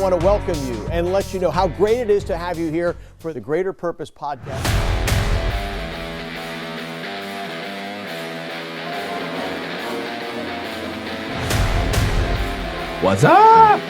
want to welcome you and let you know how great it is to have you here for the Greater Purpose Podcast. What's up?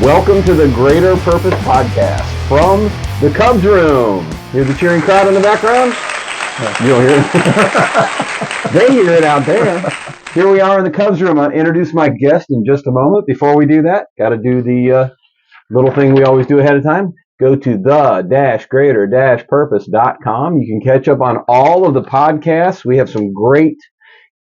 Welcome to the Greater Purpose Podcast from the Cubs room. Hear the cheering crowd in the background? You don't hear it? They hear it out there. Here we are in the Cubs room. I'll introduce my guest in just a moment. Before we do that, got to do the little thing we always do ahead of time. Go to the-greater-purpose.com. You can catch up on all of the podcasts. We have some great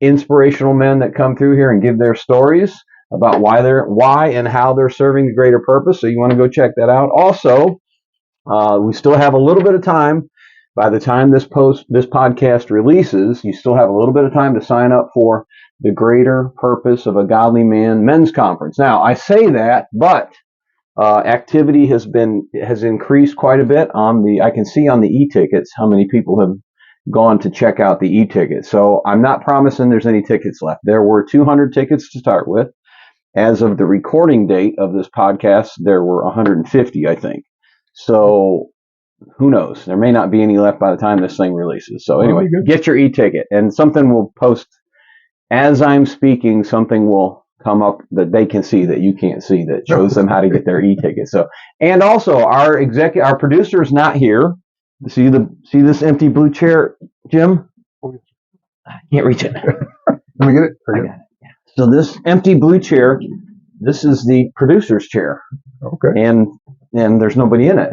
inspirational men that come through here and give their stories about why and how they're serving the greater purpose. So you want to go check that out. Also, we still have a little bit of time. By the time this podcast releases, you still have a little bit of time to sign up for the Greater Purpose of a Godly Man Men's Conference. Now, I say that, but activity has increased quite a bit I can see on the e-tickets how many people have gone to check out the e-tickets. So I'm not promising there's any tickets left. There were 200 tickets to start with. As of the recording date of this podcast, there were 150, I think. So who knows? There may not be any left by the time this thing releases. So anyway, get your e-ticket. And something will post, as I'm speaking, something will come up that they can see that you can't see that shows them how to get their e-ticket. So, and also our producer is not here. See this empty blue chair, Jim? I can't reach it. Let me get it. I got it. Yeah. So this empty blue chair, this is the producer's chair. Okay. And there's nobody in it.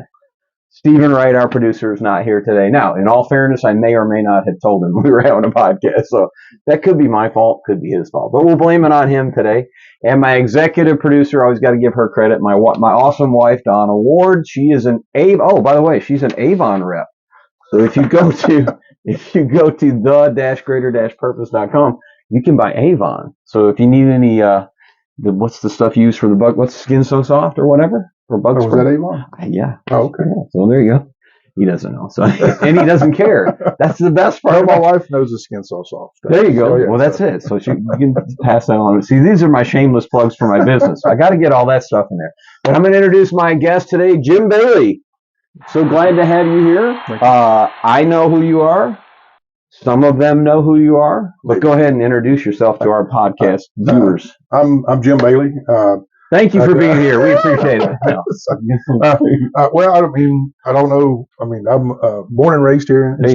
Stephen Wright, our producer, is not here today. Now, in all fairness, I may or may not have told him we were having a podcast. So that could be my fault, could be his fault. But we'll blame it on him today. And my executive producer, I always got to give her credit, my awesome wife, Donna Ward. She is by the way, she's an Avon rep. So if you go to the-greater-purpose.com, you can buy Avon. So if you need any, what's the stuff used for the bug? What's Skin So Soft or whatever? For bug spray? Was that Avon? Yeah. Oh, okay. Yeah. So there you go. He doesn't know. So and he doesn't care. That's the best part. No, my wife knows the Skin So Soft. There you go. Oh, yeah, well, that's it. So you can pass that on. See, these are my shameless plugs for my business. I got to get all that stuff in there. But I'm going to introduce my guest today, Jim Bailey. So glad to have you here. I know who you are. Some of them know who you are. But go ahead and introduce yourself to our podcast viewers. I'm Jim Bailey. Thank you for being here. We appreciate it. Well, I don't know. I'm born and raised here in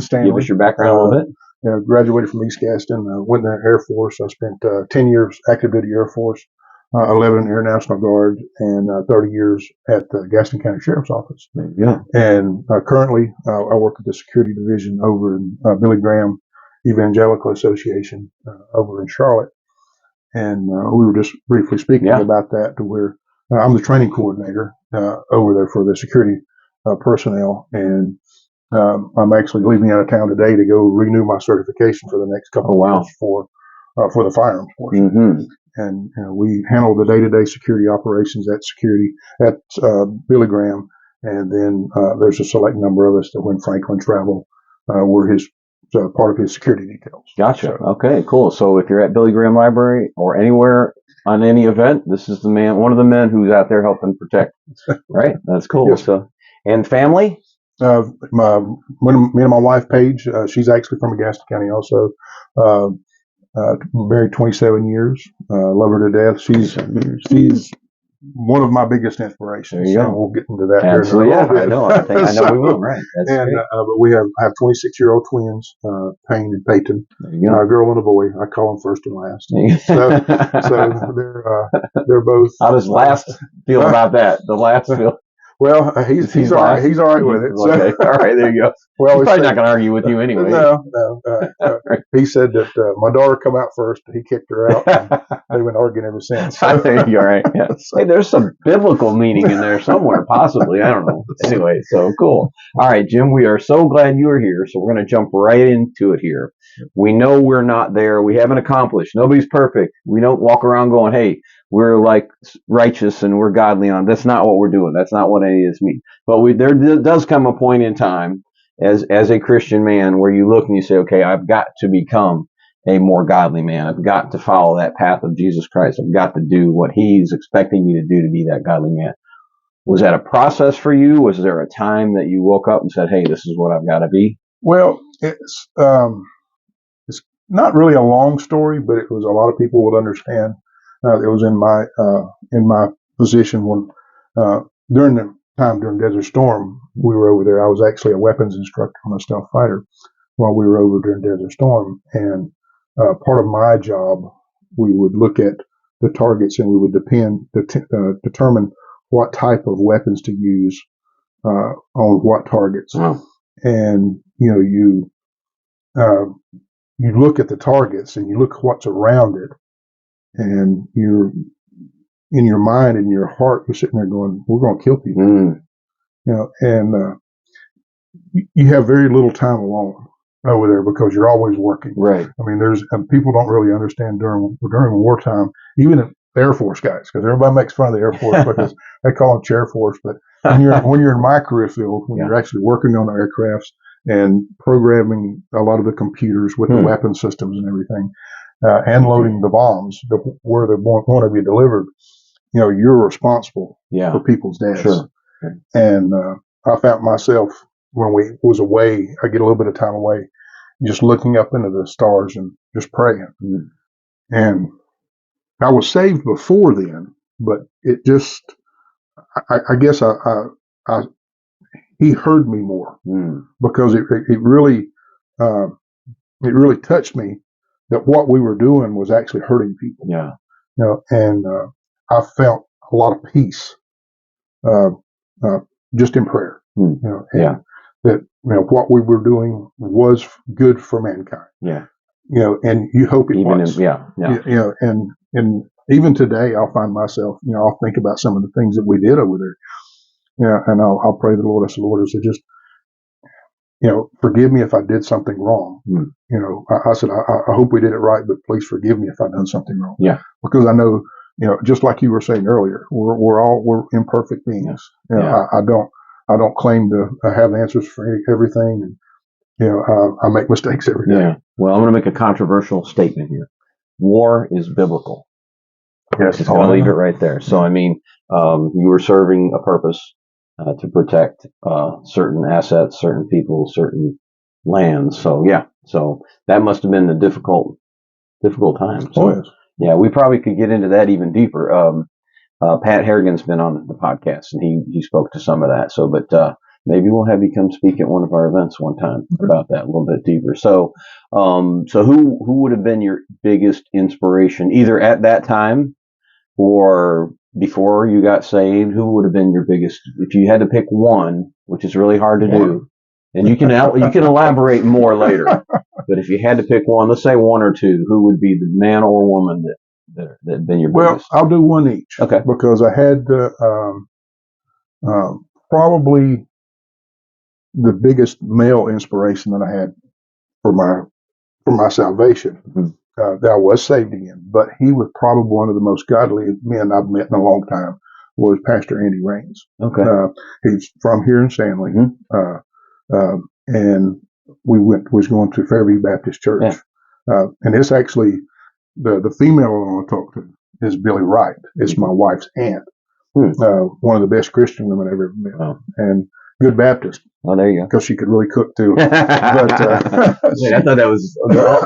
Stanley. Give us your background a little bit. Graduated from East Gaston. Went in the Air Force. I spent 10 years active duty Air Force, 11 in Air National Guard, and 30 years at the Gaston County Sheriff's Office. Yeah. And currently, I work at the security division over in Billy Graham Evangelical Association over in Charlotte. And we were just briefly speaking about that, to where I'm the training coordinator over there for the security personnel, and I'm actually leaving out of town today to go renew my certification for the next couple of years for the firearms portion. Mm-hmm. And we handle the day-to-day security operations at Billy Graham, and then there's a select number of us that when Franklin travel, we're part of his security details. Gotcha. So, okay, cool. So if you're at Billy Graham Library or anywhere on any event, this is one of the men who's out there helping protect. Right? That's cool. Yes. So, and family? Me and my wife, Paige, she's actually from Gaston County also. Married 27 years. Love her to death. She's one of my biggest inspirations. There you go. And we'll get into that Absolutely. here in a little bit. I know. I know we will. Right. That's and but we have 26-year-old twins, Payne and Peyton. There you go. A girl and a boy. I call them first and last. So they're both. How does last feel about that? The last feel. Well, he's all right. He's all right with it. So. Okay. All right. There you go. Well, he's probably not going to argue with you anyway. No. He said that my daughter come out first. He kicked her out. And they've been arguing ever since. So. You're right. Yeah. Hey, there's some biblical meaning in there somewhere, possibly. I don't know. Anyway, so cool. All right, Jim, we are so glad you are here. So we're going to jump right into it here. We know we're not there. We haven't accomplished. Nobody's perfect. We don't walk around going, hey, we're like righteous and we're godly on. That's not what we're doing. That's not what any of this means. But there does come a point in time as a Christian man where you look and you say, okay, I've got to become a more godly man. I've got to follow that path of Jesus Christ. I've got to do what he's expecting me to do to be that godly man. Was that a process for you? Was there a time that you woke up and said, hey, this is what I've got to be? Well, it's not really a long story, but it was a lot of people would understand. It was in my position when during the time during Desert Storm we were over there. I was actually a weapons instructor on a stealth fighter while we were over during Desert Storm, and part of my job, we would look at the targets and we would determine what type of weapons to use on what targets. Wow. And you look at the targets and you look at what's around it, and you're in your mind and your heart, you're sitting there going, "We're going to kill people," and you have very little time alone over there because you're always working. Right. I mean, people don't really understand during wartime, even Air Force guys, because everybody makes fun of the Air Force because they call them Chair Force. But when you're in my career field, when you're actually working on the aircrafts and programming a lot of the computers with the weapon systems and everything, and loading the bombs where they're going to be delivered, you're responsible for people's deaths. Sure. And I found myself when we was away, I get a little bit of time away, just looking up into the stars and just praying. And I was saved before then, but it just, I guess he heard me more because it really touched me that what we were doing was actually hurting people. Yeah. And I felt a lot of peace just in prayer. That what we were doing was good for mankind. Yeah. And you hope it was. And even today, I'll find myself, I'll think about some of the things that we did over there. And I'll pray to the Lord. I say, Lord, just, forgive me if I did something wrong. I said, I hope we did it right, but please forgive me if I've done something wrong. Yeah. Because I know, just like you were saying earlier, we're imperfect beings. I don't claim to have answers for everything, and I make mistakes every day. Yeah. Well, I'm going to make a controversial statement here. War is biblical. Yes, just going to leave it right there. So, I mean, you were serving a purpose to protect certain assets, certain people, certain lands. So, so that must have been a difficult time. So, yes. Yeah, we probably could get into that even deeper. Pat Harrigan's been on the podcast, and he spoke to some of that. So, but maybe we'll have you come speak at one of our events one time about that a little bit deeper. So, so who would have been your biggest inspiration, either at that time or before you got saved? Who would have been your biggest, if you had to pick one, which is really hard to do, and you can elaborate more later. But if you had to pick one, let's say one or two, who would be the man or woman that been your biggest? Well, I'll do one each. Okay. Because I had probably the biggest male inspiration that I had for my salvation. That I was saved again, but he was probably one of the most godly men I've met in a long time. Was Pastor Andy Raines. Okay. He's from here in Stanley, and was going to Fairview Baptist Church, and it's actually the female I want to talk to is Billy Wright. It's my wife's aunt, one of the best Christian women I've ever met, and good Baptist. Oh, there you go. Because she could really cook too. But, I thought that was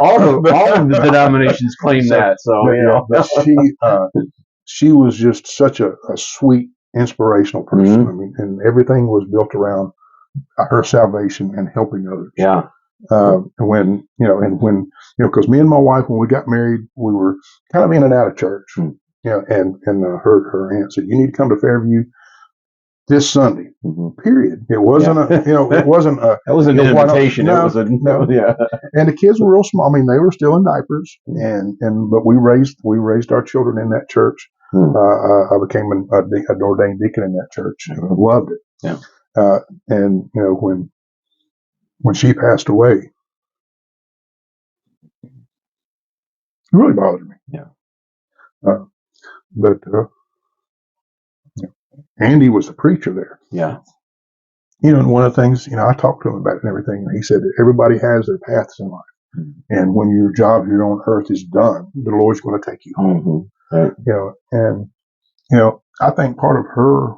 all of the denominations claim that. So but she was just such a sweet, inspirational person. I mean, and everything was built around her salvation and helping others. Yeah. Because me and my wife, when we got married, we were kind of in and out of church. And her aunt said, "You need to come to Fairview this Sunday." Period. It wasn't it wasn't a. That was an invitation. No, it was yeah. And the kids were real small. I mean, they were still in diapers, but we raised our children in that church. I became an ordained deacon in that church. I loved it. Yeah. And when she passed away, really bothered me. Yeah. But Andy was the preacher there. Yeah. And one of the things, I talked to him about it and everything, and he said that everybody has their paths in life. Mm-hmm. And when your job here on earth is done, the Lord's going to take you home. Mm-hmm. Right. And I think part of her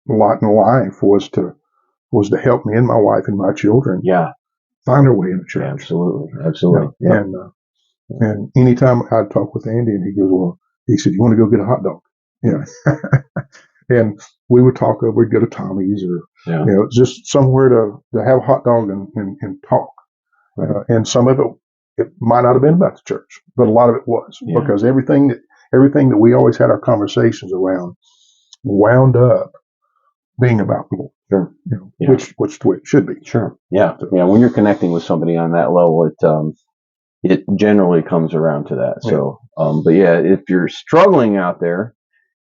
lot in life was to help me and my wife and my children find their way in the church. Yeah, absolutely. Yeah. And anytime I'd talk with Andy, and he said, "You want to go get a hot dog?" And we would talk. We'd go to Tommy's or just somewhere to have a hot dog and talk. Right. And some of it might not have been about the church, but a lot of it was because everything that we always had our conversations around wound up being about the Lord. Sure. Which the way it should be. Sure. Yeah. So, when you're connecting with somebody on that level, it generally comes around to that. So, but if you're struggling out there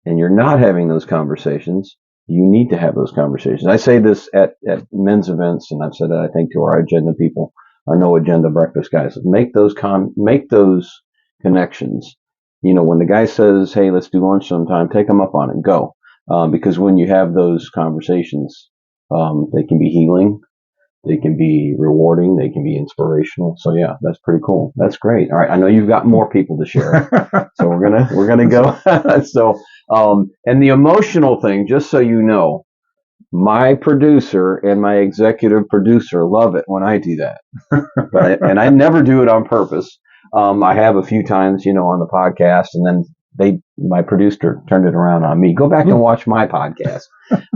and you're not having those conversations, you need to have those conversations. I say this at men's events, and I've said that I think to our agenda people, our no agenda breakfast guys, make those connections. When the guy says, "Hey, let's do lunch sometime," take them up on it. Go. Because when you have those conversations, they can be healing, they can be rewarding, they can be inspirational. So that's pretty cool. That's great. All right, I know you've got more people to share, so we're gonna go. So, and the emotional thing, just so you know, my producer and my executive producer love it when I do that, and I never do it on purpose. I have a few times, on the podcast, and then my producer turned it around on me. Go back and watch my podcast.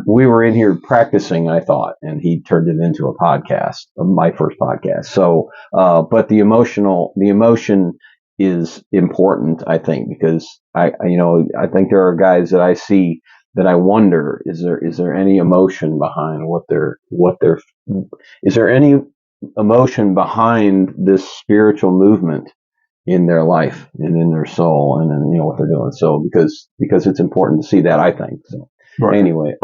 We were in here practicing, I thought, and he turned it into a podcast, my first podcast. So, but the emotion is important, I think, because I think there are guys that I see that I wonder, is there any emotion behind is there any emotion behind this spiritual movement in their life and in their soul and in what they're doing? So because it's important to see that, I think. So anyway,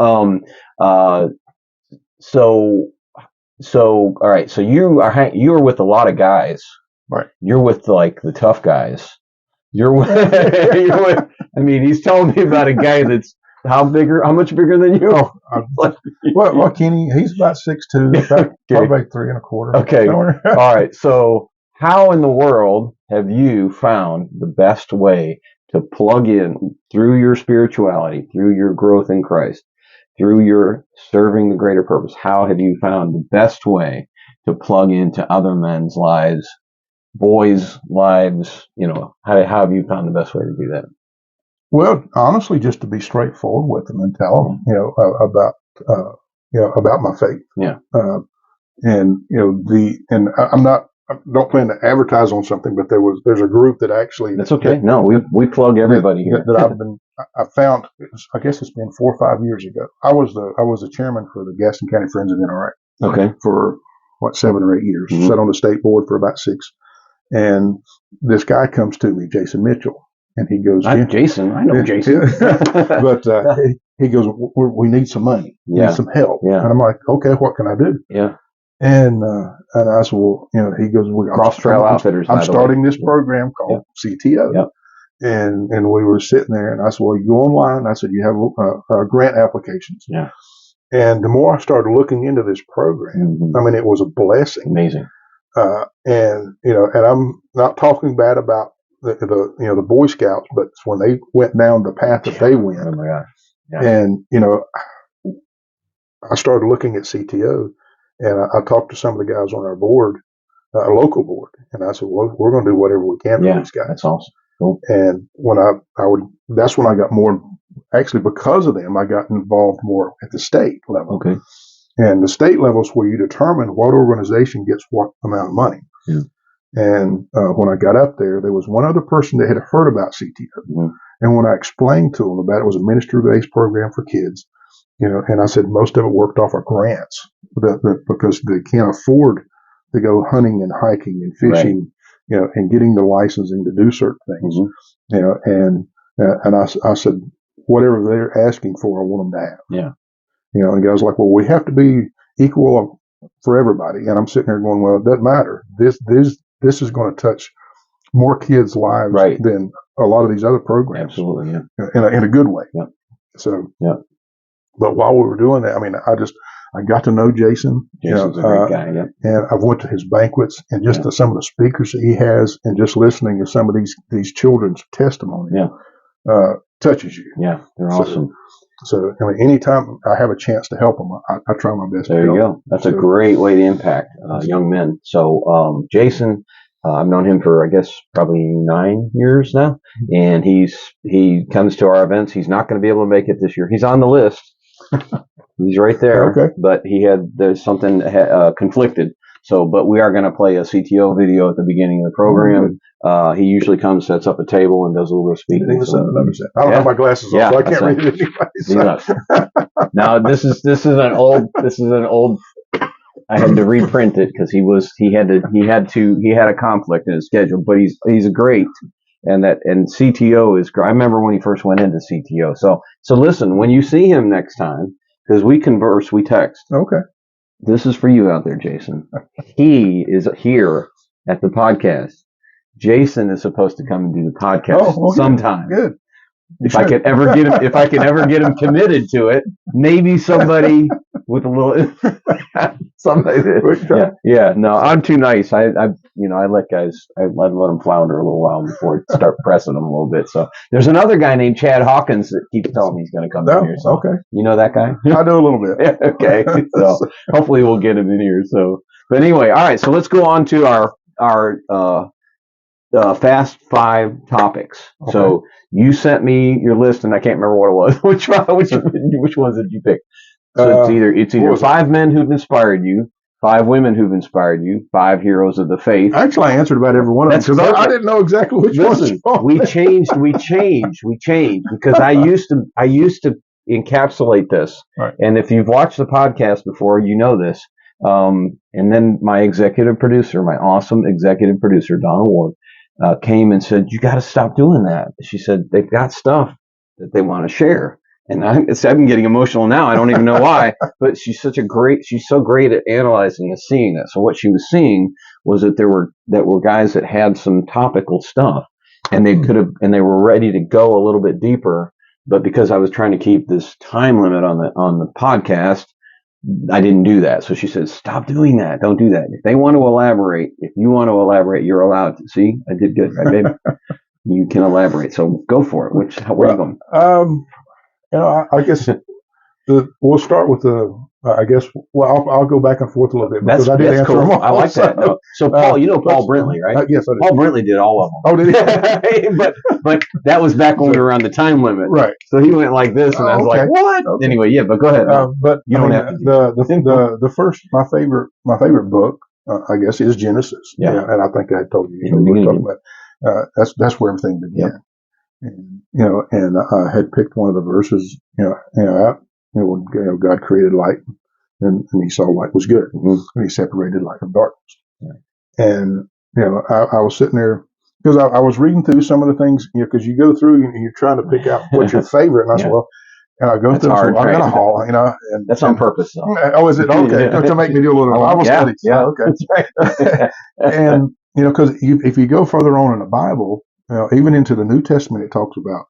so all right, so you are with a lot of guys, right? You're with like the tough guys. You're with, I mean, he's telling me about a guy that's how much bigger than you? Well, Kenny, he's about 6'2", probably 3 1/4. Okay, all right. So, how in the world have you found the best way to plug in through your spirituality, through your growth in Christ, through your serving the greater purpose? How have you found the best way to plug into other men's lives, boys' lives? How have you found the best way to do that? Well, honestly, just to be straightforward with them and tell them, about my faith. Yeah. I don't plan to advertise on something, but there's a group that actually. That's okay. No, we plug everybody here. That I found. I guess it's been 4 or 5 years ago. I was the chairman for the Gaston County Friends of NRA. Okay. For 7 or 8 years. Mm-hmm. Sat on the state board for about 6. And this guy comes to me, Jason Mitchell. And he goes, Jason, I know Jason. But he goes, we need some money. We need some help. Yeah. And I'm like, okay, what can I do? Yeah. And I said, well, he goes, Cross Trail Outfitters. I'm starting this program called CTO. Yep. And we were sitting there, and I said, well, you go online. I said, you have grant applications. Yeah. And the more I started looking into this program, I mean, it was a blessing. Amazing. And I'm not talking bad about the Boy Scouts, but when they went down the path that they went. Oh my gosh. Yeah. And, I started looking at CTO, and I talked to some of the guys on our board, a local board, and I said, well, we're going to do whatever we can for these guys. That's awesome. Cool. And when that's when I got more, actually because of them, I got involved more at the state level. Okay. And the state level is where you determine what organization gets what amount of money. Yeah. And when I got up there was one other person that had heard about CTO. Mm-hmm. And when I explained to them about it, was a ministry-based program for kids, and I said most of it worked off of grants because they can't afford to go hunting and hiking and fishing, and getting the licensing to do certain things, and I said, whatever they're asking for, I want them to have. Yeah. And the guy's like, well, we have to be equal for everybody. And I'm sitting here going, well, it doesn't matter. This is going to touch more kids' lives Right. than a lot of these other programs. Absolutely. Yeah. In a good way. Yeah. So, Yeah. But while we were doing that, I mean, I got to know Jason. Jason's a great guy. Yeah. And I've went to his banquets and just some of the speakers that he has, and just listening to some of these children's testimony. Touches you. Yeah. They're awesome. So, I mean, anytime I have a chance to help them, I try my best. There you go. That's a great way to impact young men. So, Jason, I've known him for, I guess, probably 9 years now, and he comes to our events. He's not going to be able to make it this year. He's on the list. He's right there. Okay. But there's something conflicted. So, but we are going to play a CTO video at the beginning of the program. He usually comes, sets up a table, and does a little bit of speaking. I don't have my glasses on, so I can't read it anyway. So. Now this is an old. I had to reprint it because he had a conflict in his schedule, but he's great, and CTO is great. I remember when he first went into CTO. So listen, when you see him next time, because we converse, we text. Okay. This is for you out there, Jason. He is here at the podcast. Jason is supposed to come and do the podcast sometime. Good. If I could ever get him committed to it, maybe somebody with a little somebody. Yeah. No, I'm too nice. I let guys. I let them flounder a little while before I start pressing them a little bit. So there's another guy named Chad Hawkins that keeps telling me he's going to come in here. So, okay. You know that guy? I do a little bit. Okay. So hopefully we'll get him in here. So, but anyway, all right. So let's go on to our fast 5 topics. Okay. So you sent me your list, and I can't remember what it was. Which ones did you pick? So it's either 5 men who've inspired you, 5 women who've inspired you, 5 heroes of the faith. Actually, I answered about every one of them because I didn't know exactly which one. We changed because I used to encapsulate this. Right. And if you've watched the podcast before, you know this. And then my executive producer, my awesome executive producer, Donna Ward, came and said, "You got to stop doing that." She said, "They've got stuff that they want to share." And I'm getting emotional now. I don't even know why, but she's so great at analyzing and seeing that. So what she was seeing was that there were guys that had some topical stuff, and they were ready to go a little bit deeper. But because I was trying to keep this time limit on the podcast, I didn't do that. So she said, "Stop doing that. Don't do that. If they want to elaborate, if you want to elaborate, you're allowed to." See, I did good, right, baby? You can elaborate. So go for it. Where are you going? I guess we'll start with I'll go back and forth a little bit because I did answer cool. them all. I like that. No. So Paul, Paul Brintley, right? Yes, I did. Paul Brintley did all of them. Oh, did he? but that was back when we were on the time limit, right? So he went like this, and I was like, "What?" Okay. Anyway, yeah, but go ahead. But you don't have to. The first my favorite book, I guess, is Genesis. Yeah. And I think I told you we were talking about. That's where everything began. Yep. And I had picked one of the verses. When God created light, and he saw light was good, and he separated light from darkness. Yeah. And I was sitting there because I was reading through some of the things, because you go through and you're trying to pick out what's your favorite, and I said, well, and I go through, I'm gonna haul, and that's on purpose, though. Oh, is it okay? To make me do a little Bible study? Yeah, okay. That's right. And because if you go further on in the Bible, even into the New Testament, it talks about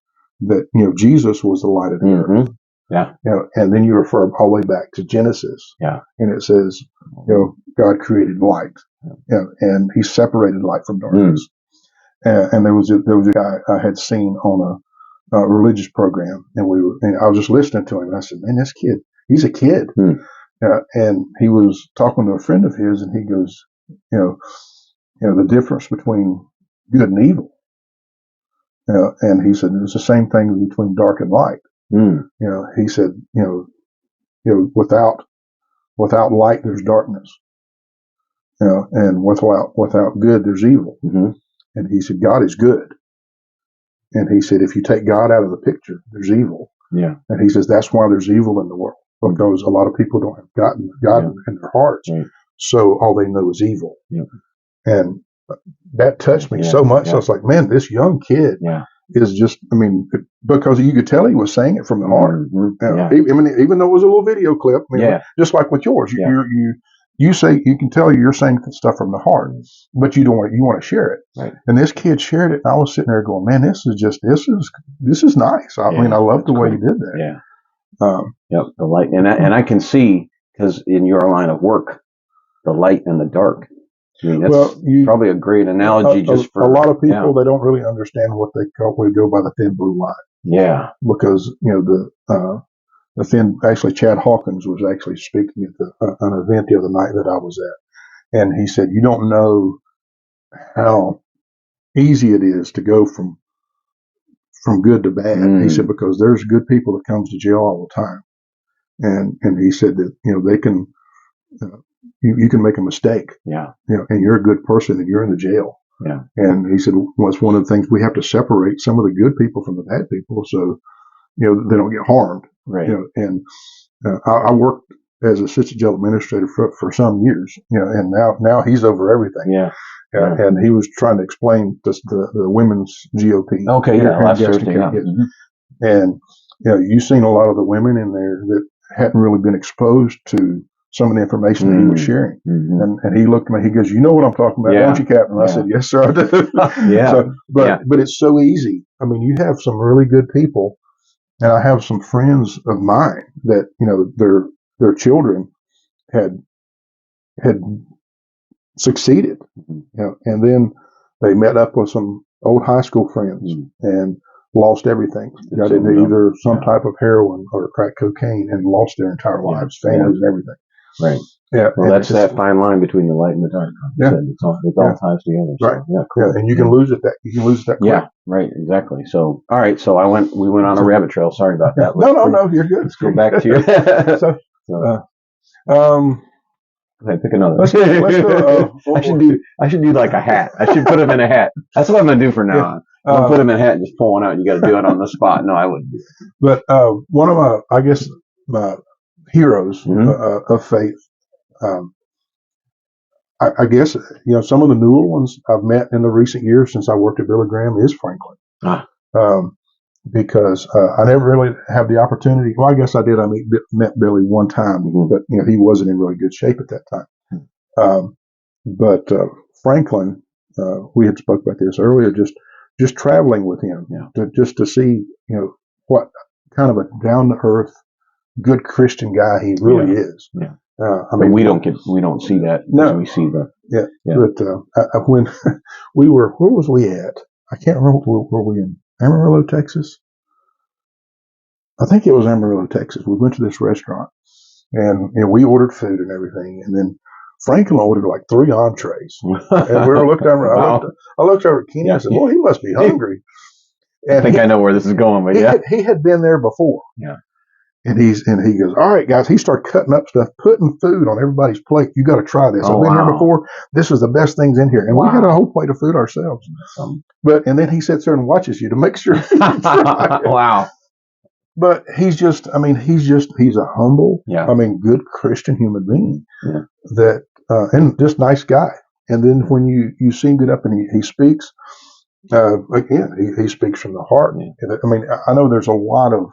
that Jesus was the light of the earth. Yeah. And then you refer all the way back to Genesis. Yeah. And it says, God created light. And he separated light from darkness. And there was a guy I had seen on a religious program, and I was just listening to him, and I said, "Man, this kid, he's a kid." And he was talking to a friend of his, and he goes, the difference between good and evil. And he said, it's the same thing between dark and light. He said, without light, there's darkness. And without good, there's evil. And he said, God is good. And he said, if you take God out of the picture, there's evil. Yeah. And he says, that's why there's evil in the world, because a lot of people don't have God in their hearts. Right. So all they know is evil. Yeah. And that touched me so much. So I was like, man, this young kid is just, because you could tell he was saying it from the heart. Even though it was a little video clip, just like with yours, you can tell you're saying stuff from the heart, but you want to share it. Right. And this kid shared it, and I was sitting there going, man, this is nice. I mean, I love the way cool. he did that. Yeah. Yep. The light, and I can see, because in your line of work, the light and the dark. I mean, that's probably a great analogy. For a lot of people, they don't really understand what they go by the thin blue line. Yeah. Because the thin. Actually, Chad Hawkins was actually speaking at an event the other night that I was at, and he said, "You don't know how easy it is to go from good to bad." He said, because there's good people that comes to jail all the time, and he said that they can you can make a mistake, and you're a good person and you're in the jail. Yeah. And he said, well, it's one of the things we have to separate some of the good people from the bad people, so they don't get harmed. Right. And I worked as assistant jail administrator for some years, and now he's over everything. Yeah. And he was trying to explain this, the women's GOP. Okay, last Thursday. Yeah. And you've seen a lot of the women in there that hadn't really been exposed to some of the information that he was sharing. And he looked at me, he goes, "You know what I'm talking about, don't you, Captain?" I said, "Yes, sir, I do." But it's so easy. I mean, you have some really good people, and I have some friends of mine that their children had succeeded, and then they met up with some old high school friends and lost everything. Got into either some type of heroin or crack cocaine and lost their entire lives, families, and everything. Right. Yeah. Well, that's that fine line between the light and the dark. Yeah. It all ties together. So, right. Yeah. Cool. Yeah. And you can lose it. Quick. Yeah. Right. Exactly. So, all right. So we went on a rabbit trail. Sorry about that. No. You're good. Let's go back to your. Pick another. Let's do, I should do like a hat. I should put him in a hat. That's what I'm gonna do for now on. I'll put him in a hat and just pull one out. You got to do it on the spot. No, I wouldn't do it. But one of my heroes of faith, I guess some of the newer ones I've met in the recent years since I worked at Billy Graham is Franklin. Because I never really had the opportunity. Well, I guess I did. I met Billy one time, but he wasn't in really good shape at that time. But Franklin, we had spoke about this earlier. Just traveling with him, to see what kind of a down to earth, good Christian guy he really is. Yeah. I mean, we don't see that. No, we see that. Yeah. But when where was we at? I can't remember. Were we in Amarillo, Texas? I think it was Amarillo, Texas. We went to this restaurant, and we ordered food and everything, and then Franklin ordered like 3 entrees, and we were looking over. I looked over at Kenny. I said, "Well, he must be hungry." And I think I know where this is going, but he had been there before. Yeah. And he goes, "All right, guys." He started cutting up stuff, putting food on everybody's plate. You got to try this. I've been here before. This is the best things in here, and we had a whole plate of food ourselves. And then he sits there and watches you to make sure. Wow. But he's a humble, good Christian human being that, and just nice guy. And then when you see him get up and he speaks, again, he speaks from the heart. Yeah. I mean, I know there's a lot of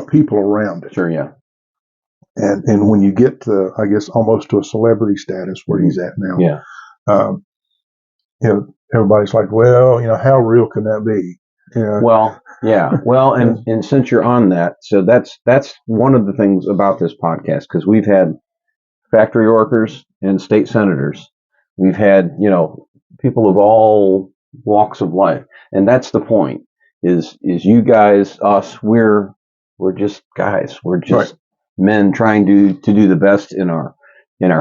people around it. Sure, yeah. And when you get to, I guess, almost to a celebrity status where he's at now, everybody's like, well, how real can that be? Well, yeah. Well, and since you're on that, so that's one of the things about this podcast, because we've had factory workers and state senators. We've had, people of all walks of life. And that's the point is you guys, us, we're just guys. We're just men trying to do the best in our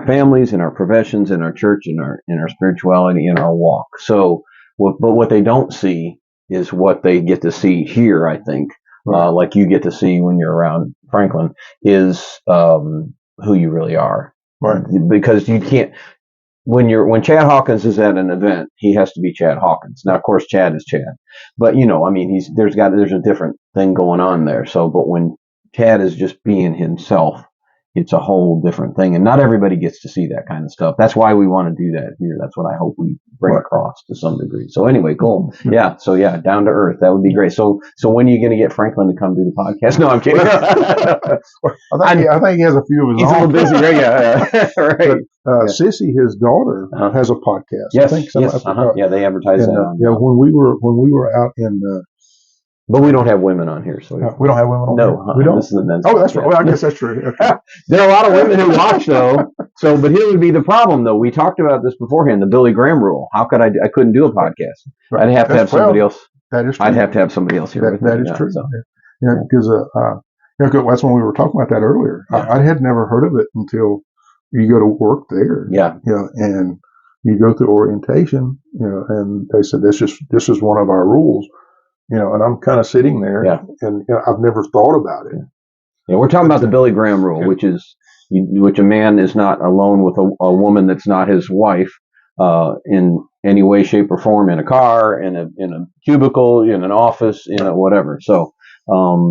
families, in our professions, in our church, in our spirituality, in our walk. So, but what they don't see is what they get to see here, I think, like you get to see when you're around Franklin, is who you really are. Right. Because you can't, when Chad Hawkins is at an event, he has to be Chad Hawkins. Now, of course, Chad is Chad. But, there's a different thing going on there. So, but when Chad is just being himself, it's a whole different thing. And not everybody gets to see that kind of stuff. That's why we want to do that here. That's what I hope we bring across to some degree. So anyway, cool. Yeah. So yeah, down to earth. That would be great. So when are you going to get Franklin to come do the podcast? No, I'm kidding. I think he has a few of his He's own. a little busy. Yeah. Right. Sissy, his daughter, has a podcast. Yes. I think Yeah, they advertise that on. Yeah, when we were out in. But we don't have women on here, so we don't have women on. No, here. We don't. This is the men's that's podcast. right. Well, I guess that's true. Okay. There are a lot of women who watch, though. So, but here would be the problem, though. We talked about this beforehand, the Billy Graham rule. How could I couldn't do a podcast. Right. I'd have to have somebody else. That is true. I'd have to have somebody else here. That is true. So. Yeah, because that's when we were talking about that earlier. Yeah. I had never heard of it until you go to work there. Yeah. And you go through orientation. And they said this is one of our rules. And I'm kind of sitting there, and I've never thought about it. Yeah, we're talking about the Billy Graham rule, which a man is not alone with a woman that's not his wife in any way, shape, or form, in a car, in a cubicle, in an office, whatever. So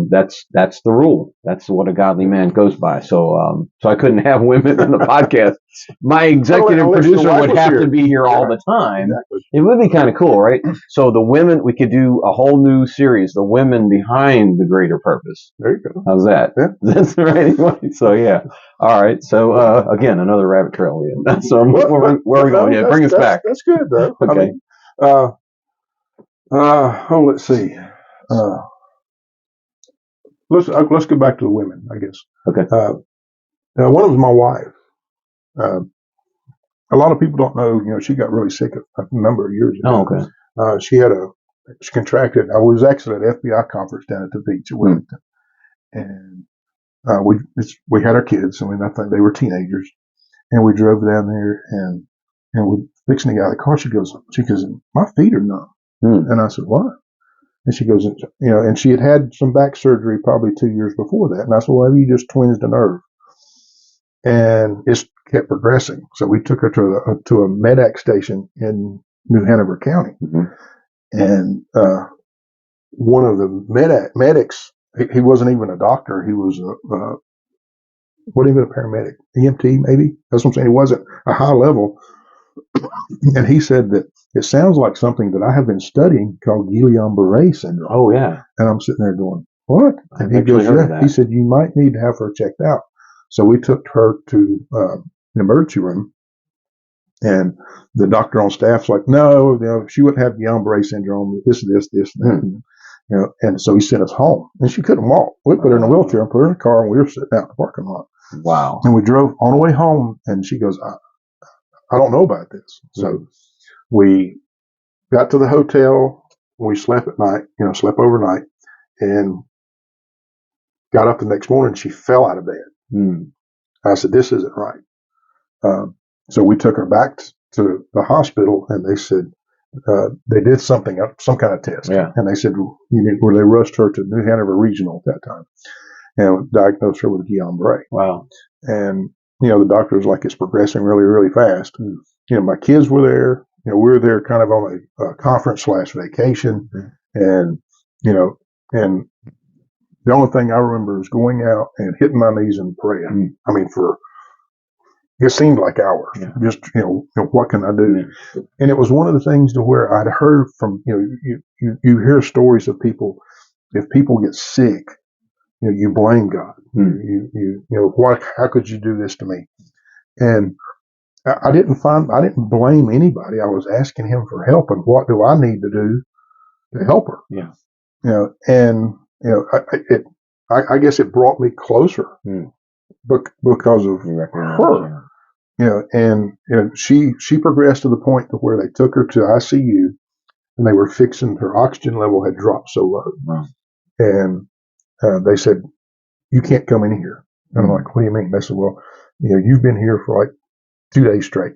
that's the rule. That's what a godly man goes by. So I couldn't have women in the podcast. My executive producer would have to be here all the time. Exactly. It would be kind of cool, right? So the women, we could do a whole new series, the women behind the greater purpose. There you go. How's that? Yeah. That's right. Anyway, so yeah. All right. So again, another rabbit trail. Yeah. So where are we going? Yeah, bring us back. That's good though. Okay. Let's see. Let's go back to the women, I guess. Okay. One of them is my wife. A lot of people don't know, she got really sick a number of years ago. Oh, okay. She contracted. I was actually at an FBI conference down at the beach at Wellington, and we had our kids. I mean, I think they were teenagers, and we drove down there, and we're fixing to get out of the car. She goes, my feet are numb, and I said, what? And she goes, and she had some back surgery probably 2 years before that, and I said, well, maybe you just twinged a nerve. And it kept progressing. So we took her to a Medac station in New Hanover County. Mm-hmm. And one of the medics, he wasn't even a doctor. He was wasn't even a paramedic, EMT maybe. That's what I'm saying. He wasn't a high level. And he said that it sounds like something that I have been studying called Guillain-Barré syndrome. Oh, yeah. And I'm sitting there going, what? And he goes, yeah. He said, you might need to have her checked out. So we took her to the emergency room, and the doctor on staff's like, no, she wouldn't have Guillain-Barré syndrome, this, and that. And so he sent us home, and she couldn't walk. We put her in a wheelchair and put her in the car, and we were sitting out in the parking lot. Wow. And we drove on the way home, and she goes, I don't know about this. So we got to the hotel, we slept at night, slept overnight, and got up the next morning, she fell out of bed. I said, this isn't right. So we took her back to the hospital, and they said they did some kind of test. Yeah. And they said, where they rushed her to New Hanover Regional at that time and diagnosed her with Guillain-Barré. Wow. And, the doctor was like, it's progressing really, really fast. My kids were there. We were there kind of on a conference / vacation. And, and the only thing I remember is going out and hitting my knees and praying. I mean, it seemed like hours. Yeah. Just, what can I do? Yeah. And it was one of the things to where I'd heard from, you hear stories of people, if people get sick, you blame God. How could you do this to me? And I didn't blame anybody. I was asking him for help, and what do I need to do to help her? Yeah. And I guess it brought me closer because of her. And she progressed to the point to where they took her to ICU, and they were fixing her oxygen level had dropped so low. Wow. And they said, you can't come in here. And I'm like, what do you mean? They said, well, you've been here for like 2 days straight.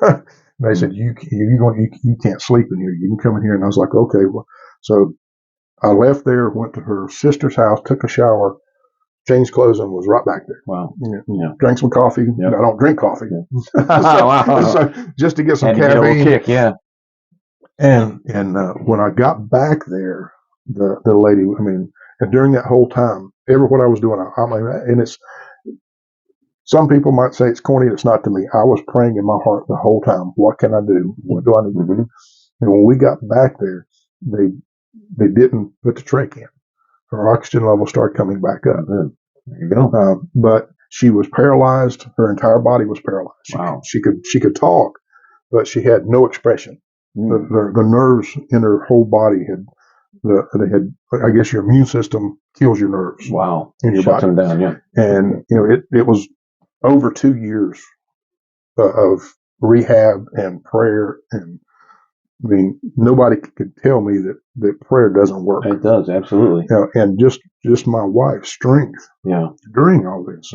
And they said, you can't sleep in here. You can come in here. And I was like, okay. Well, so I left there, went to her sister's house, took a shower, changed clothes, and was right back there. Wow. Drank some coffee. Yep. I don't drink coffee. Wow. So just to get some caffeine. Get a little kick, yeah. And when I got back there, the lady, and during that whole time, what I was doing, and it's some people might say it's corny. It's not to me. I was praying in my heart the whole time. What can I do? What do I need to do? And when we got back there, they didn't put the trach in. Her oxygen level started coming back up. There you go. But she was paralyzed. Her entire body was paralyzed. Wow. She could talk, but she had no expression. The nerves in her whole body I guess your immune system kills your nerves. Wow. In your Shuts body. them down, yeah. And, it was over 2 years of rehab and prayer. And I mean, nobody could tell me that prayer doesn't work. It does, absolutely. And just my wife's strength during all this,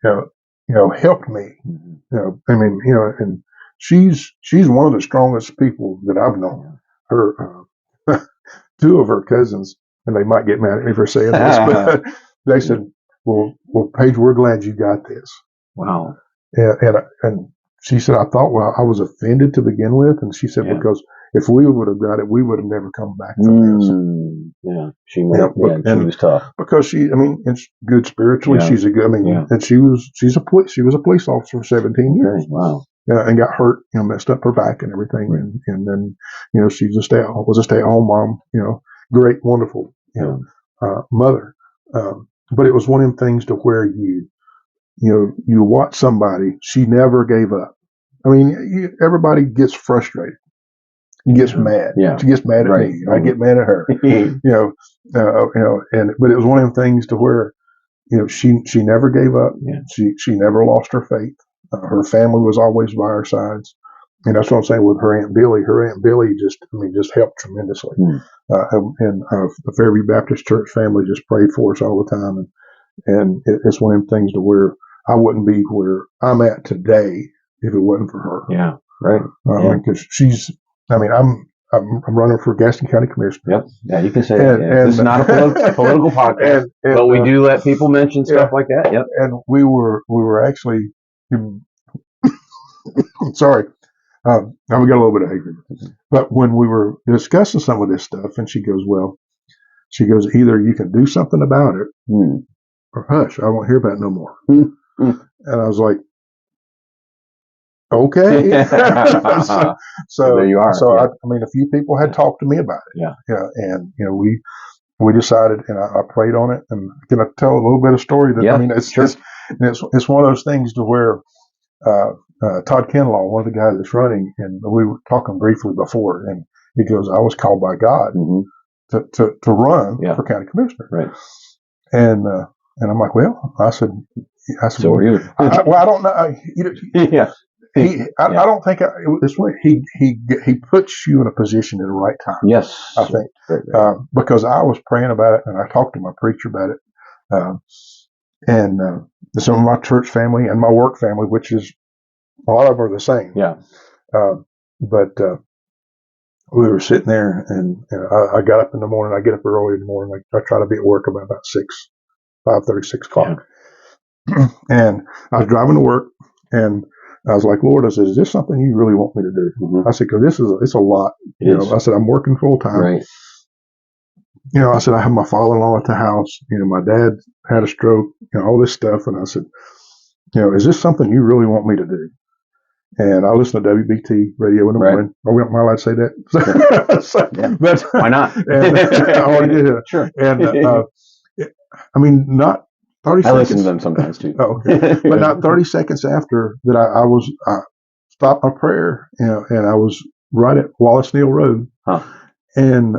helped me. I mean, and she's one of the strongest people that I've known. Her, two of her cousins, and they might get mad at me for saying this, but they said, well, Paige, we're glad you got this. Wow. And she said, I thought, well, I was offended to begin with. And she said, because if we would have got it, we would have never come back from this. Yeah. She was tough. Because it's good spiritually. Yeah. She's a good, and she was a police officer for 17 years. Okay. Wow. And got hurt, messed up her back and everything. And then, she was a stay-at-home mom, great, wonderful, mother. But it was one of them things to where you watch somebody, she never gave up. I mean, everybody gets frustrated. Gets mad. Yeah. She gets mad at me. I get mad at her. But it was one of them things to where, she never gave up. Yeah. She never lost her faith. Her family was always by her sides. And that's what I'm saying with her Aunt Billy. Her Aunt Billy just helped tremendously. And the Fairview Baptist Church family just prayed for us all the time. And it's one of them things to where I wouldn't be where I'm at today if it wasn't for her. Yeah, right. Because I'm running for Gaston County Commissioner. Yep. Yeah, you can say that. Yeah. This is not a political podcast, but we do let people mention stuff like that. Yep. And we were actually, sorry, now we got a little bit of hatred. But when we were discussing some of this stuff, and she goes, either you can do something about it, or hush, I won't hear about it no more. And I was like, okay. so there you are. So a few people had talked to me about it. Yeah. And we decided, and I prayed on it. And can I tell a little bit of story? It's one of those things to where Todd Kinlaw, one of the guys that's running, and we were talking briefly before, and he goes, I was called by God to run for county commissioner. Right. And I'm like, well, I said, so are you? I don't know. Yeah. I don't think this way. He puts you in a position at the right time. Yes, I think because I was praying about it, and I talked to my preacher about it, and some of my church family and my work family, which is a lot of them are the same. Yeah. But we were sitting there, and I got up in the morning. I get up early in the morning. I try to be at work about 5:30, 6 o'clock. Yeah. And I was driving to work, and I was like, Lord, I said, is this something you really want me to do? I said, because it's a lot. I said, I'm working full time. Right. I said, I have my father-in-law at the house. My dad had a stroke, all this stuff. And I said, is this something you really want me to do? And I listen to WBT radio in the morning. Am I allowed to say that? But, why not? Sure. And, not 30 seconds. I listen to them sometimes too. Oh, okay. But not 30 seconds after that, I stopped my prayer, and I was right at Wallace Neal Road. And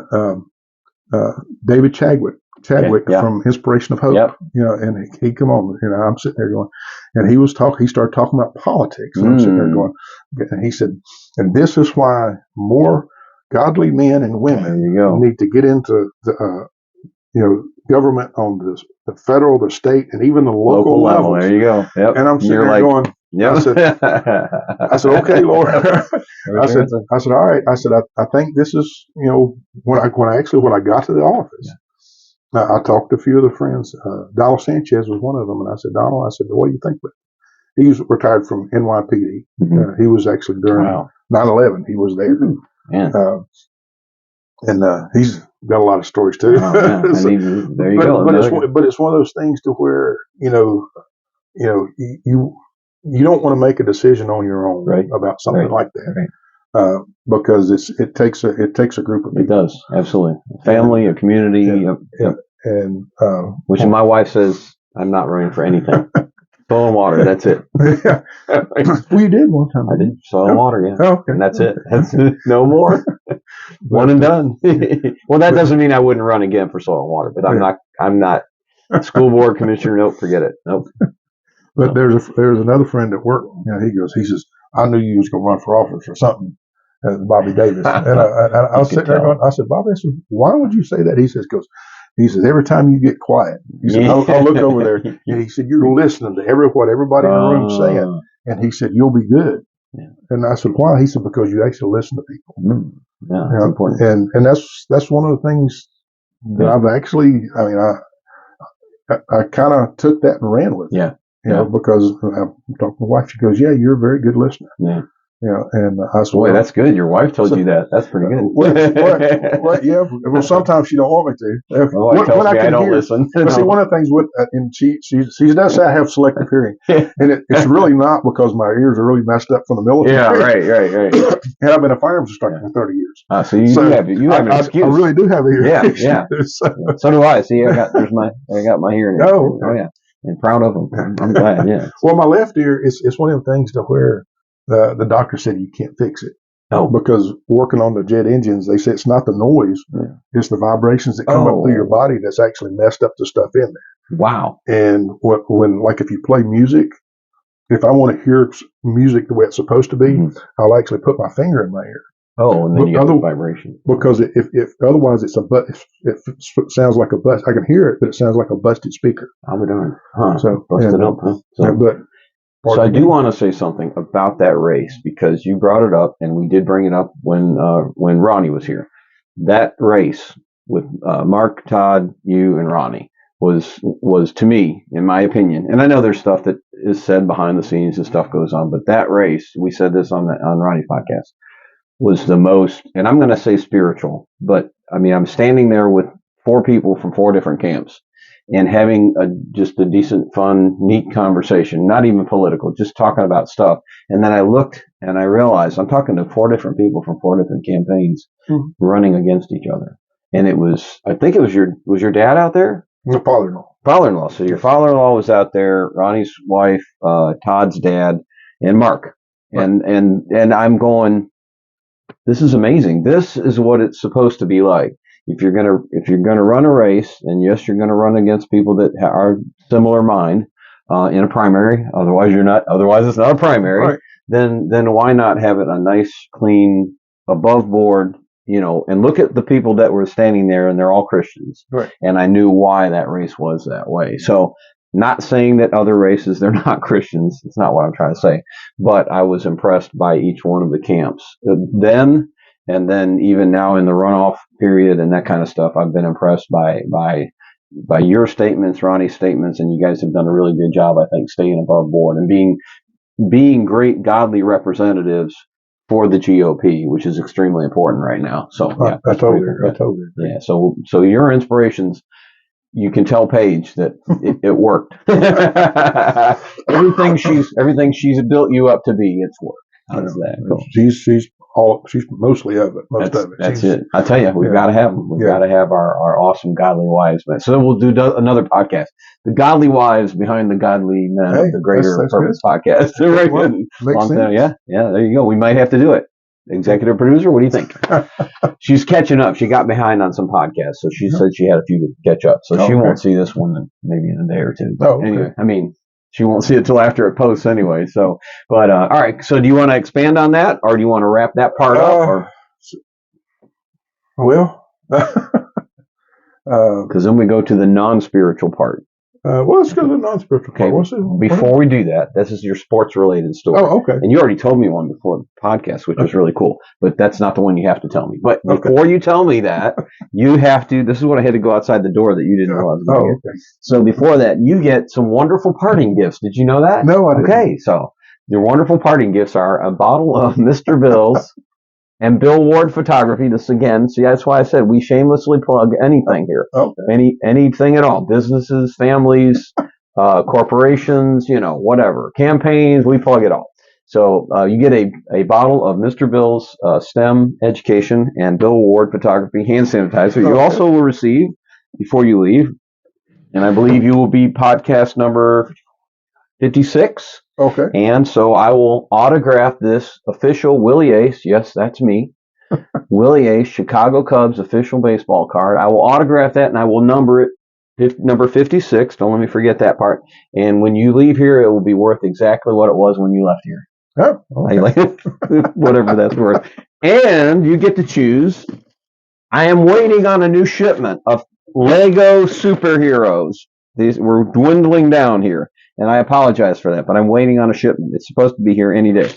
David Chadwick from Inspiration of Hope, and he come on, I'm sitting there going, and he started talking about politics, and I'm sitting there going, and he said, and this is why more godly men and women need to get into the, government on the federal, the state, and even the local level. There you go. Yep. And I'm sitting there going, I said, okay, Lord. I said, all right. I said, I think this is, when I got to the office, I talked to a few of the friends. Donald Sanchez was one of them, and I said, Donald, what do you think? But he's retired from NYPD. He was actually during 9/11. He was there. And he's got a lot of stories too. There you go. But it's one of those things to where you don't want to make a decision on your own Right. about something Right. like that. Right. Because it takes a group of It people. does, absolutely. A family, a community. Yeah. And Which my wife says I'm not running for anything. Soil and water, that's it. yeah. Well, you did one time. I did soil and water, yeah. Oh, okay. And that's it. That's no more. One and done. Well, that doesn't mean I wouldn't run again for soil and water, but I'm not school board commissioner. Nope, forget it. Nope. But there's another friend at work. He says, I knew you was going to run for office or something, Bobby Davis. And I was sitting there going, I said, Bobby, I said, why would you say that? He says, every time you get quiet, he said, I'll look over there. And he said, you're listening to what everybody in the room's saying. And he said, you'll be good. Yeah. And I said, why? He said, because you actually listen to people. Yeah, that's important. And that's one of the things that I've actually, I kind of took that and ran with it. Yeah. Because I talked to my wife. She goes, yeah, you're a very good listener. Yeah. And I said, boy, that's good. Your wife told you that. That's pretty good. Yeah. Well, sometimes she don't want me to. My wife tells me I don't listen. But see, one of the things with, and she does say I have selective hearing, and it's really not because my ears are really messed up from the military. Yeah, right. And I've been a firearms instructor for 30 years. So you have an excuse. I really do have ears. Yeah. So do I. See, I got my hearing. Oh yeah, and proud of them. I'm glad. Yeah. Well, my left ear is one of the things to where. The doctor said you can't fix it. Oh. Because working on the jet engines, they say it's not the noise, it's the vibrations that come up through your body that's actually messed up the stuff in there. Wow. And when if you play music, if I want to hear music the way it's supposed to be, I'll actually put my finger in my ear. Oh, and then you get the vibration. Because if otherwise it sounds like a bust. I can hear it, but it sounds like a busted speaker. I'll be darned. Huh. So busted up. Huh? So I do want to say something about that race because you brought it up, and we did bring it up when Ronnie was here. That race with Mark, Todd, you, and Ronnie was to me, in my opinion, and I know there's stuff that is said behind the scenes and stuff goes on, but that race, we said this on Ronnie's podcast, was the most, and I'm going to say spiritual, but I mean I'm standing there with 4 people from 4 different camps. And having just a decent, fun, neat conversation, not even political, just talking about stuff. And then I looked and I realized I'm talking to 4 different people from 4 different campaigns running against each other. And I think it was your dad out there? My father-in-law. Father-in-law. So your father-in-law was out there, Ronnie's wife, Todd's dad, and Mark. Right. And I'm going, this is amazing. This is what it's supposed to be like. If you're gonna run a race, and yes, you're gonna run against people that are similar mind in a primary. Otherwise, you're not. Otherwise, it's not a primary. Right. Then why not have it a nice, clean, above board? And look at the people that were standing there, and they're all Christians. Right. And I knew why that race was that way. So, not saying that other races they're not Christians. It's not what I'm trying to say. But I was impressed by each one of the camps then. And then even now in the runoff period and that kind of stuff, I've been impressed by your statements, Ronnie's statements, and you guys have done a really good job, I think, staying above board and being great godly representatives for the GOP, which is extremely important right now. So yeah, I totally agree. Yeah. So your inspirations, you can tell Paige that it worked. everything she's built you up to be, it's worked. How's that? Cool. She's mostly of it. Most of it. That's it. I tell you, we've got to have them. We've got to have our awesome godly wives. So we'll do another podcast, the godly wives behind the godly men of the Greater Purpose podcast. Right? Makes sense. Yeah. There you go. We might have to do it. Executive producer, what do you think? She's catching up. She got behind on some podcasts, so she said she had a few to catch up. So she won't see this one maybe in a day or two. Oh, okay. Anyway, I mean, she won't see it till after it posts anyway. So, but all right. So, do you want to expand on that, or do you want to wrap that part up? Or? Well, because then we go to the non-spiritual part. Let's go to the non-spiritual part. Before we do that, this is your sports-related story. Oh, okay. And you already told me one before the podcast, which was really cool. But that's not the one you have to tell me. But before you tell me that, you have to. This is what I had to go outside the door that you didn't know I was going to get. So before that, you get some wonderful parting gifts. Did you know that? No, I didn't. Okay, so your wonderful parting gifts are a bottle of Mr. Bill's and Bill Ward Photography. This again, see, that's why I said we shamelessly plug anything here. Okay. Anything at all. Businesses, families, corporations, whatever, campaigns, we plug it all. So you get a bottle of Mr. Bill's STEM education and Bill Ward photography hand sanitizer. You also will receive before you leave, and I believe you will be podcast number 56. Okay. And so I will autograph this official Willie Ace. Yes, that's me. Willie Ace, Chicago Cubs official baseball card. I will autograph that and I will number it number 56. Don't let me forget that part. And when you leave here, it will be worth exactly what it was when you left here. Oh, okay. Whatever that's worth. And you get to choose. I am waiting on a new shipment of Lego superheroes. We're dwindling down here, and I apologize for that, but I'm waiting on a shipment. It's supposed to be here any day.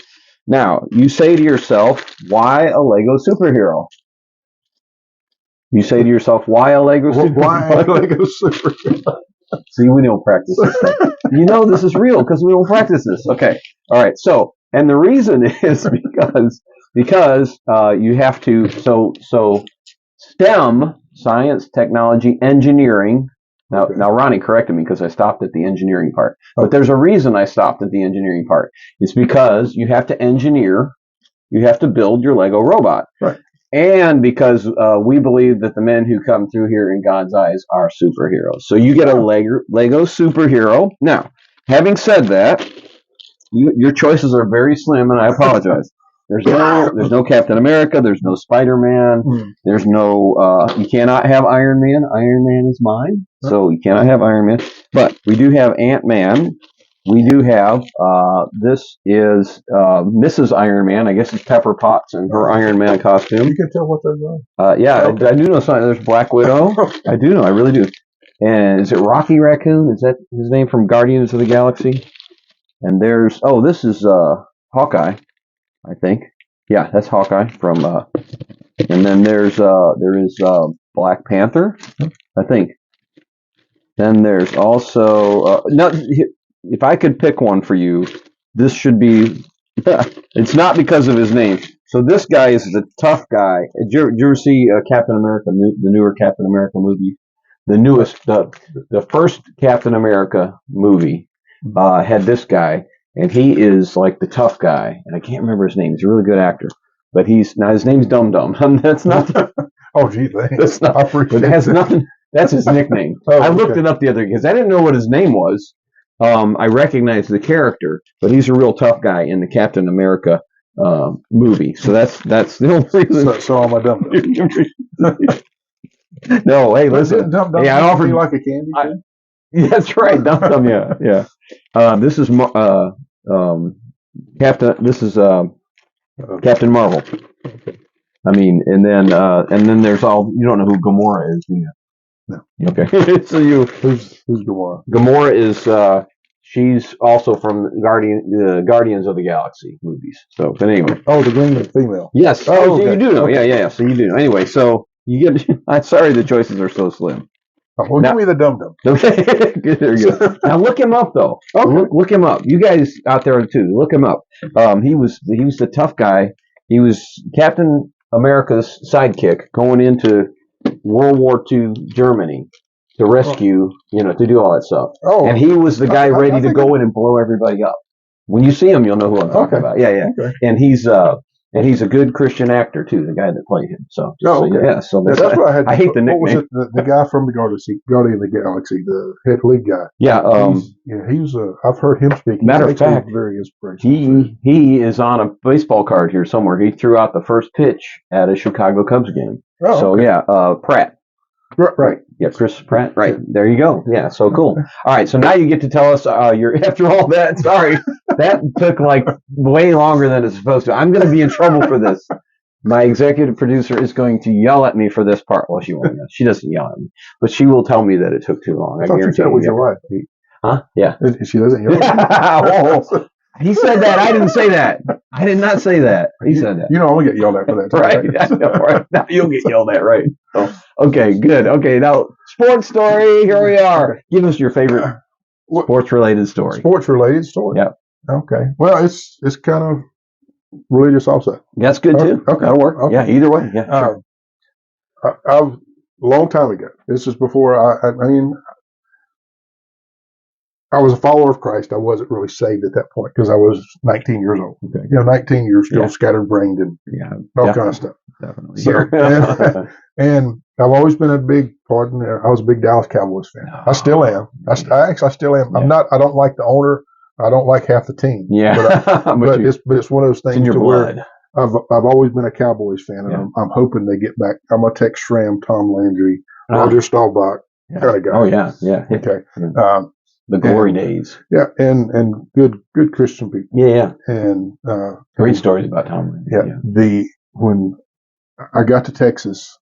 Now, you say to yourself, why a Lego superhero? You say to yourself, why a Lego superhero? Why a Lego superhero? See, we don't practice this stuff. This is real because we don't practice this. Okay. All right. So, and the reason is because you have to, so STEM, science, technology, engineering. Now Ronnie corrected me because I stopped at the engineering part. But there's a reason I stopped at the engineering part. It's because you have to engineer, you have to build your Lego robot. Right. And because we believe that the men who come through here in God's eyes are superheroes. So you get a Lego superhero. Now, having said that, your choices are very slim, and I apologize. There's no Captain America. There's no Spider-Man. There's no. You cannot have Iron Man. Iron Man is mine, so you cannot have Iron Man. But we do have Ant-Man. We do have. This is Mrs. Iron Man. I guess it's Pepper Potts in her Iron Man costume. You can tell what they're doing. Yeah, okay. I do know something. There's Black Widow. I do know. I really do. And is it Rocky Raccoon? Is that his name from Guardians of the Galaxy? And there's. Oh, this is Hawkeye. I think, yeah, that's Hawkeye from, and then there is Black Panther, I think. Then there's also if I could pick one for you, this should be. It's not because of his name. So this guy is the tough guy. Did you ever see Captain America, the newer Captain America movie? The newest, the first Captain America movie had this guy. And he is like the tough guy, and I can't remember his name. He's a really good actor, but his name's Dum Dum. That's not. Oh, gee, thanks. That's not. But it has nothing. That's his nickname. I looked it up the other day because I didn't know what his name was. I recognized the character, but he's a real tough guy in the Captain America movie. So that's the only reason. So am I Dum Dum? No, hey, listen. Dum Dum. Yeah, I offered you like a candy. That's right, Dum Dum. Yeah. This is Captain. This is Captain Marvel. I mean, and then there's all. You don't know who Gamora is, do you? No. Okay. So who's Gamora? Gamora is she's also from Guardians of the Galaxy movies. So, but anyway. Oh, the green female. Yes. Oh, okay. You do know. Yeah. So you do know. Anyway, so you get. I'm sorry, the choices are so slim. Oh, well, give me the Dum Dum. There you go. Now look him up, though. Okay. Look him up. You guys out there too, look him up. He was the tough guy. He was Captain America's sidekick going into World War II Germany to rescue, to do all that stuff. Oh, and he was the guy ready to go in and blow everybody up. When you see him, you'll know who I'm talking about. Yeah. Okay. And he's a good Christian actor too, the guy that played him. So, okay. So that's what I had. I hate the nickname. What was it? The guy from the Guardian of the Galaxy, the head lead guy. Yeah. He was. I've heard him speak. Matter of fact, very inspirational. He is on a baseball card here somewhere. He threw out the first pitch at a Chicago Cubs game. Oh, so okay. Pratt. Right. Yeah, Chris Pratt. Right. There you go. Yeah, so cool. All right, so now you get to tell us you're after all that. Sorry. That took like way longer than it's supposed to. I'm going to be in trouble for this. My executive producer is going to yell at me for this part. Well, she won't. She doesn't yell at me, but she will tell me that it took too long. I thought you said it was your wife. Huh? Yeah. She doesn't yell at me. He said that. I didn't say that. I did not say that. He said that. I'm going to get yelled at for that. Right. Right. Now you'll get yelled at, right? So, okay, good. Okay, now, sports story. Here we are. Give us your favorite sports-related story. Sports-related story? Yep. Okay. Well, it's kind of religious also. That's good, too. Okay. That'll work. Okay. Yeah, either way. Yeah, sure. A long time ago. This is before I was a follower of Christ. I wasn't really saved at that point because I was 19 years old. Okay. 19 years still Yeah. scattered-brained and Yeah. all kind of stuff. Definitely. So, and I've always been I was a big Dallas Cowboys fan. I still am. I still am. Yeah. I don't like the owner. I don't like half the team. Yeah. But it's one of those things in your to blood. where I've always been a Cowboys fan, and Yeah. I'm hoping they get back. I'm gonna text Schramm, Tom Landry, Oh. Roger Staubach, Yeah. kind of guy. Oh yeah. Yeah. Okay. The glory days. Yeah, and good Christian people. Yeah. And Great stories about Tom. yeah. When I got to Texas,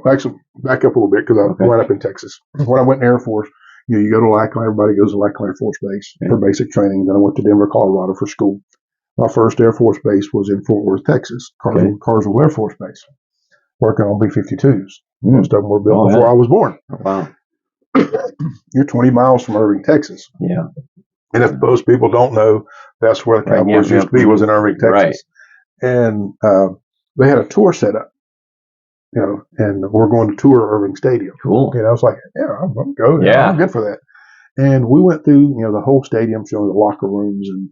actually back up a little bit because I went up in Texas. When I went in the Air Force, you go to Lackland. Everybody goes to Lackland Air Force Base for basic training. Then I went to Denver, Colorado for school. My first Air Force base was in Fort Worth, Texas, Carswell Air Force Base, working on B-52s. Most of them were built before I was born. Oh, wow. You're 20 miles from Irving, Texas. Yeah. And if most people don't know, that's where the Cowboys used to be, was in Irving, Texas. Right. And they had a tour set up, and we're going to tour Irving Stadium. Cool. I was like, yeah, I'm going. Yeah. I'm good for that. And we went through, the whole stadium, showing the locker rooms and,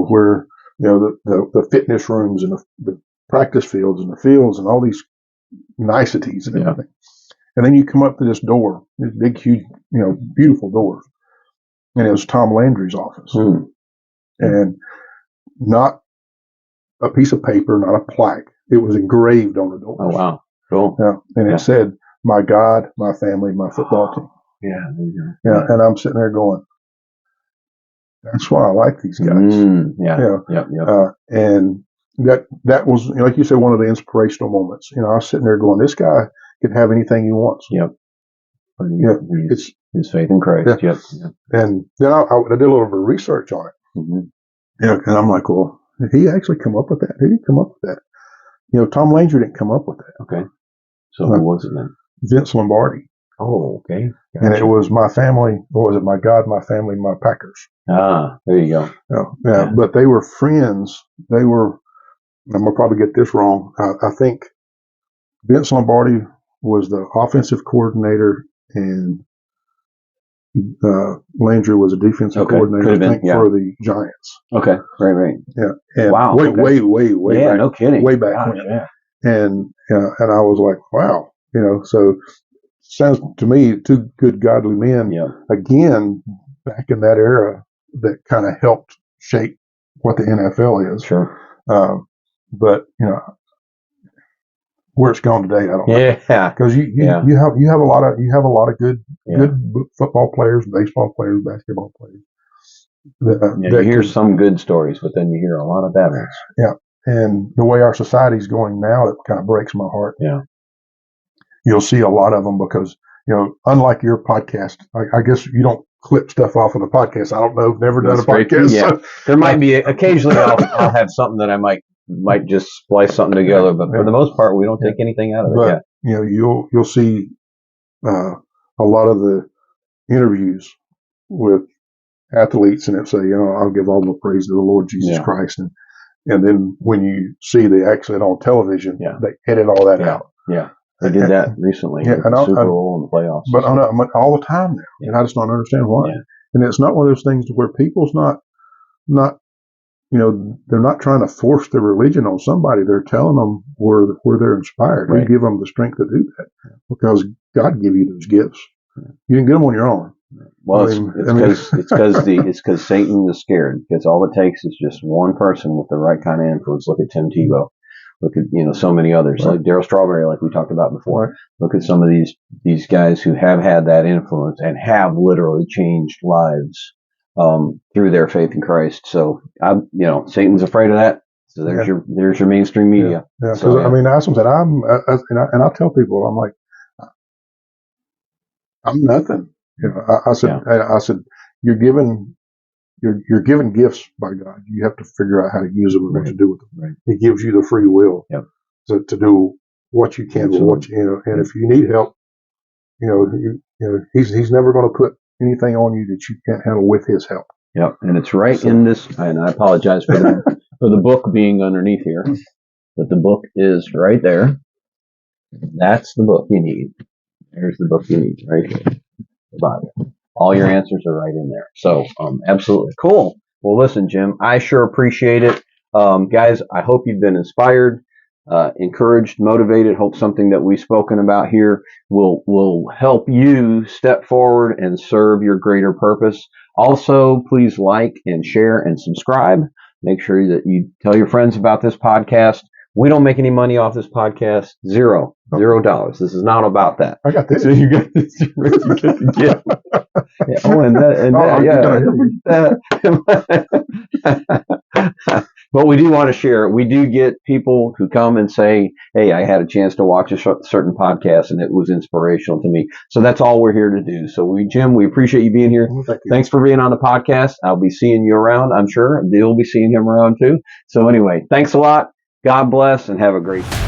where, the fitness rooms and the practice fields and the fields and all these niceties and everything. And then you come up to this door, this big, huge, beautiful doors. And it was Tom Landry's office. And not a piece of paper, not a plaque. It was engraved on the door. Oh, wow. Cool. Yeah. And it said, "My God, my family, my football team." Yeah. There you go. Yeah. And I'm sitting there going, that's why I like these guys. Yeah. And that was, like you said, one of the inspirational moments. I was sitting there going, this guy can have anything he wants. Yep. It's his faith in Christ. Yep. And then I did a little bit of research on it. And I'm like, well, did he actually come up with that? Did he come up with that? Tom Landry didn't come up with that. Okay. So who was it then? Vince Lombardi. Oh, okay. Gotcha. And it was my family. What was it? My God, my family, my Packers. Ah, there you go. Yeah. But they were friends. I'm going to probably get this wrong. I think Vince Lombardi was the offensive coordinator and Landry was a defensive coordinator, I think, for the Giants. Okay. Right. Yeah. And wow. Way yeah, back. No kidding. Way back when. Yeah. And I was like, wow. So sounds to me, two good godly men, again, back in that era that kind of helped shape what the NFL is. Sure. But, where it's gone today, I don't know. Yeah. Because you have a lot of good football players, baseball players, basketball players. You hear some good stories, but then you hear a lot of bad ones. Yeah. And the way our society's going now, it kind of breaks my heart. Yeah. You'll see a lot of them because, unlike your podcast, I guess you don't clip stuff off of the podcast. I don't know. I've never done a podcast. Yeah. So. There might be occasionally I'll have something that I might just splice something together, but for the most part, we don't take anything out of it. But, you'll see a lot of the interviews with athletes and it say, I'll give all the praise to the Lord Jesus Christ. And then when you see the accident on television, they edit all that out. Yeah. They did that recently. Yeah, with the Super Bowl and the playoffs. But all the time now. And I just don't understand why. Yeah. And it's not one of those things where people's not, they're not trying to force their religion on somebody. They're telling them where they're inspired. Right. You give them the strength to do that because God gave you those gifts. You didn't get them on your own. Well, it's because Satan is scared. Because all it takes is just one person with the right kind of influence. Look at Tim Tebow. Look at so many others like Darryl Strawberry, like we talked about before. Right. Look at some of these guys who have had that influence and have literally changed lives through their faith in Christ. So Satan's afraid of that. So there's your mainstream media. Yeah. So I mean, that's something I tell people, I'm like, I'm nothing. I said, you're given gifts by God. You have to figure out how to use them and what to do with them. Right. He gives you the free will to do what you can with what and if you need help, he's never going to put anything on you that you can't handle with his help. Yep, and it's right in this. And I apologize for the book being underneath here, but the book is right there. That's the book you need. There's the book you need right here, the Bible. All your answers are right in there. So, absolutely cool. Well, listen, Jim, I sure appreciate it. Guys, I hope you've been inspired, encouraged, motivated. Hope something that we've spoken about here will help you step forward and serve your greater purpose. Also, please like and share and subscribe. Make sure that you tell your friends about this podcast. We don't make any money off this podcast. $0. This is not about that. I got this. So you got this. You get the gift. Yeah. Oh, and that. But we do want to share. We do get people who come and say, "Hey, I had a chance to watch a certain podcast, and it was inspirational to me." So that's all we're here to do. So Jim, we appreciate you being here. Thank you. Thanks for being on the podcast. I'll be seeing you around, I'm sure. You'll be seeing him around too. So anyway, thanks a lot. God bless, and have a great day.